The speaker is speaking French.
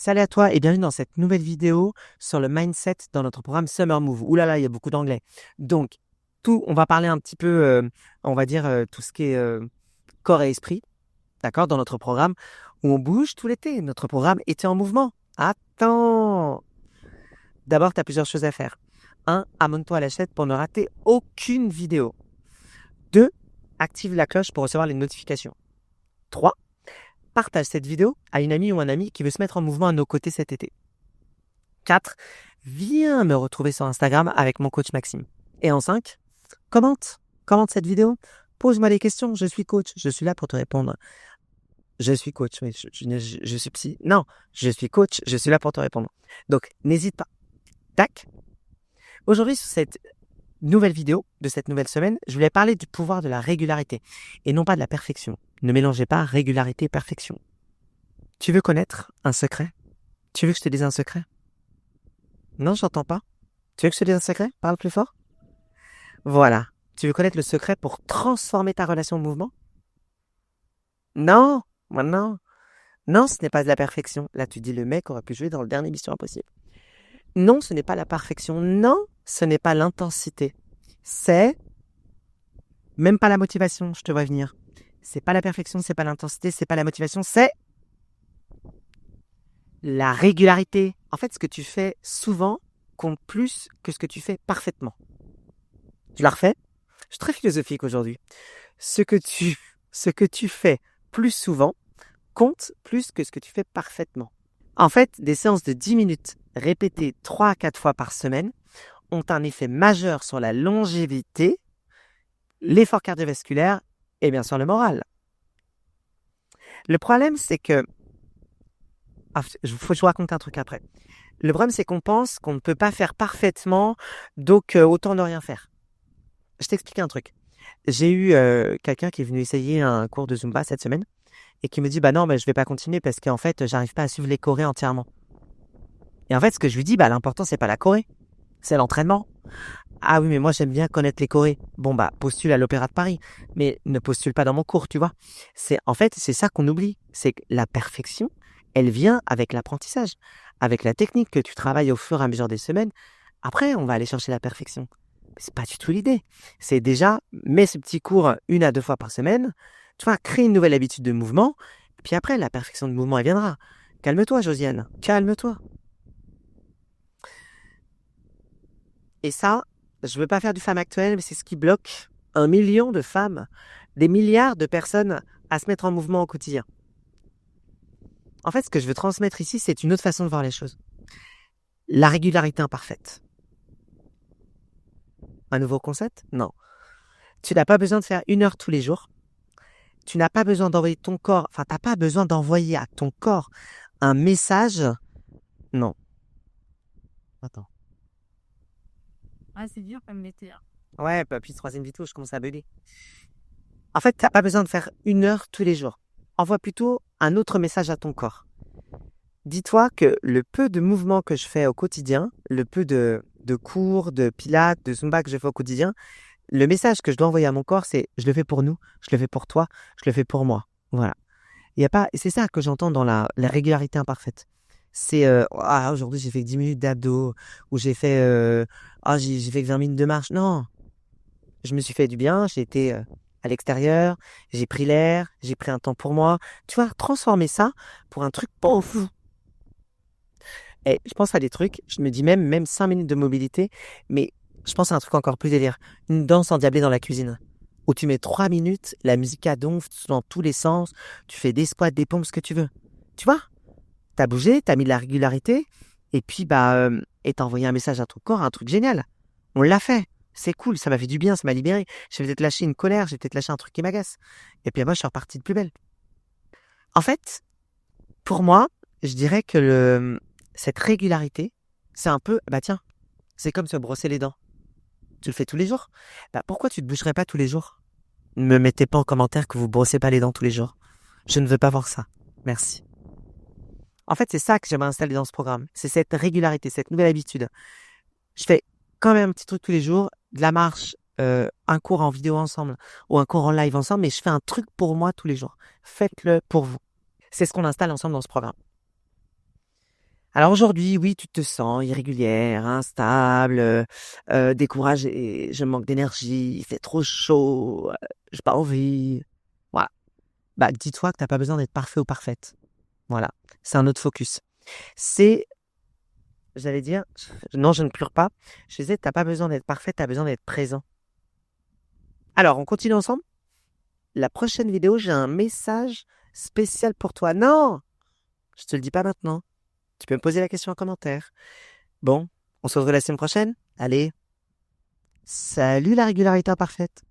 Salut à toi et bienvenue dans cette nouvelle vidéo sur le mindset dans notre programme Summer Move. Ouh là là, il y a beaucoup d'anglais. Donc, on va parler un petit peu, on va dire, tout ce qui est corps et esprit, d'accord, dans notre programme où on bouge tout l'été. Notre programme était en mouvement. Attends! D'abord, tu as plusieurs choses à faire. 1. Abonne-toi à la chaîne pour ne rater aucune vidéo. 2. Active la cloche pour recevoir les notifications. 3. Partage cette vidéo à une amie ou un ami qui veut se mettre en mouvement à nos côtés cet été. 4. Viens me retrouver sur Instagram avec mon coach Maxime. Et en 5. Commente cette vidéo. Pose-moi des questions. Je suis coach. Je suis là pour te répondre. Je suis coach. Oui, je suis psy. Non, je suis coach. Je suis là pour te répondre. Donc, n'hésite pas. Tac. Aujourd'hui, sur cette nouvelle vidéo de cette nouvelle semaine, je voulais parler du pouvoir de la régularité et non pas de la perfection. Ne mélangez pas régularité et perfection. Tu veux connaître un secret? Tu veux que je te dise un secret? Non, j'entends pas. Tu veux que je te dise un secret? Parle plus fort. Voilà. Tu veux connaître le secret pour transformer ta relation au mouvement? Non, non. Non, ce n'est pas de la perfection. Là, tu dis le mec aurait pu jouer dans le dernier Mission Impossible. Non, ce n'est pas la perfection. Non, ce n'est pas l'intensité. C'est même pas la motivation, je te vois venir. C'est pas la perfection, c'est pas l'intensité, c'est pas la motivation, c'est la régularité. En fait, ce que tu fais souvent compte plus que ce que tu fais parfaitement. Je la refais. Je suis très philosophique aujourd'hui. Ce que tu fais plus souvent compte plus que ce que tu fais parfaitement. En fait, des séances de 10 minutes répétées 3 à 4 fois par semaine ont un effet majeur sur la longévité, l'effort cardiovasculaire et bien sûr le moral. Le problème, c'est que... faut que je vous raconte un truc après. Le problème, c'est qu'on pense qu'on ne peut pas faire parfaitement, donc autant ne rien faire. Je t'explique un truc. J'ai eu quelqu'un qui est venu essayer un cours de Zumba cette semaine et qui me dit, bah non, je vais pas continuer parce qu'en fait, j'arrive pas à suivre les chorés entièrement. Et en fait, ce que je lui dis, l'important, c'est pas la choré, c'est l'entraînement. Ah oui, mais moi, j'aime bien connaître les chorés. Bon, postule à l'Opéra de Paris, mais ne postule pas dans mon cours, tu vois. En fait, c'est ça qu'on oublie. C'est que la perfection, elle vient avec l'apprentissage, avec la technique que tu travailles au fur et à mesure des semaines. Après, on va aller chercher la perfection. Mais c'est pas du tout l'idée. C'est déjà, mets ce petit cours 1 à 2 fois par semaine. Tu vois, crée une nouvelle habitude de mouvement. Puis après, la perfection de mouvement, elle viendra. Calme-toi, Josiane. Calme-toi. Et ça, je veux pas faire du femme actuelle, mais c'est ce qui bloque 1 million de femmes, des milliards de personnes à se mettre en mouvement au quotidien. En fait, ce que je veux transmettre ici, c'est une autre façon de voir les choses. La régularité imparfaite. Un nouveau concept? Non. Tu n'as pas besoin de faire 1 heure tous les jours. Tu n'as pas besoin d'envoyer t'as pas besoin d'envoyer à ton corps un message. Non. Attends. Ah, c'est dur comme métier. Ouais, puis 3e vidéo, je commence à bugger. En fait, tu n'as pas besoin de faire 1 heure tous les jours. Envoie plutôt un autre message à ton corps. Dis-toi que le peu de mouvements que je fais au quotidien, le peu de cours, de pilates, de zumba que je fais au quotidien, le message que je dois envoyer à mon corps, c'est je le fais pour nous, je le fais pour toi, je le fais pour moi. Voilà. Il y a pas, et c'est ça que j'entends dans la régularité imparfaite. C'est aujourd'hui j'ai fait 10 minutes d'abdos ou j'ai fait j'ai fait 20 minutes de marche. Non, je me suis fait du bien, j'ai été à l'extérieur, j'ai pris l'air, j'ai pris un temps pour moi. Tu vois, transformer ça pour un truc pas fou. Et je pense à des trucs, je me dis même 5 minutes de mobilité, mais je pense à un truc encore plus délire. Une danse endiablée dans la cuisine. Où tu mets 3 minutes, la musique à donf dans tous les sens, tu fais des squats, des pompes, ce que tu veux. Tu vois? T'as bougé, t'as mis de la régularité, et puis et t'as envoyé un message à ton corps, un truc génial. On l'a fait. C'est cool, ça m'a fait du bien, ça m'a libéré. J'ai peut-être lâché une colère, j'ai peut-être lâché un truc qui m'agace. Et puis moi, je suis reparti de plus belle. En fait, pour moi, je dirais que cette régularité, c'est un peu, tiens, c'est comme se brosser les dents. Tu le fais tous les jours. Pourquoi tu te boucherais pas tous les jours? Ne me mettez pas en commentaire que vous brossez pas les dents tous les jours. Je ne veux pas voir ça. Merci. En fait, c'est ça que j'aimerais installer dans ce programme. C'est cette régularité, cette nouvelle habitude. Je fais quand même un petit truc tous les jours, de la marche, un cours en vidéo ensemble ou un cours en live ensemble, mais je fais un truc pour moi tous les jours. Faites-le pour vous. C'est ce qu'on installe ensemble dans ce programme. Alors aujourd'hui, oui, tu te sens irrégulière, instable, découragée, je manque d'énergie, il fait trop chaud, j'ai pas envie. Voilà. Bah, dis-toi que t'as pas besoin d'être parfait ou parfaite. Voilà. C'est un autre focus. C'est, j'allais dire, non, je ne pleure pas. Je disais, t'as pas besoin d'être parfaite, t'as besoin d'être présent. Alors, on continue ensemble? La prochaine vidéo, j'ai un message spécial pour toi. Non! Je te le dis pas maintenant. Tu peux me poser la question en commentaire. Bon, on se retrouve la semaine prochaine. Allez, salut la régularité imparfaite.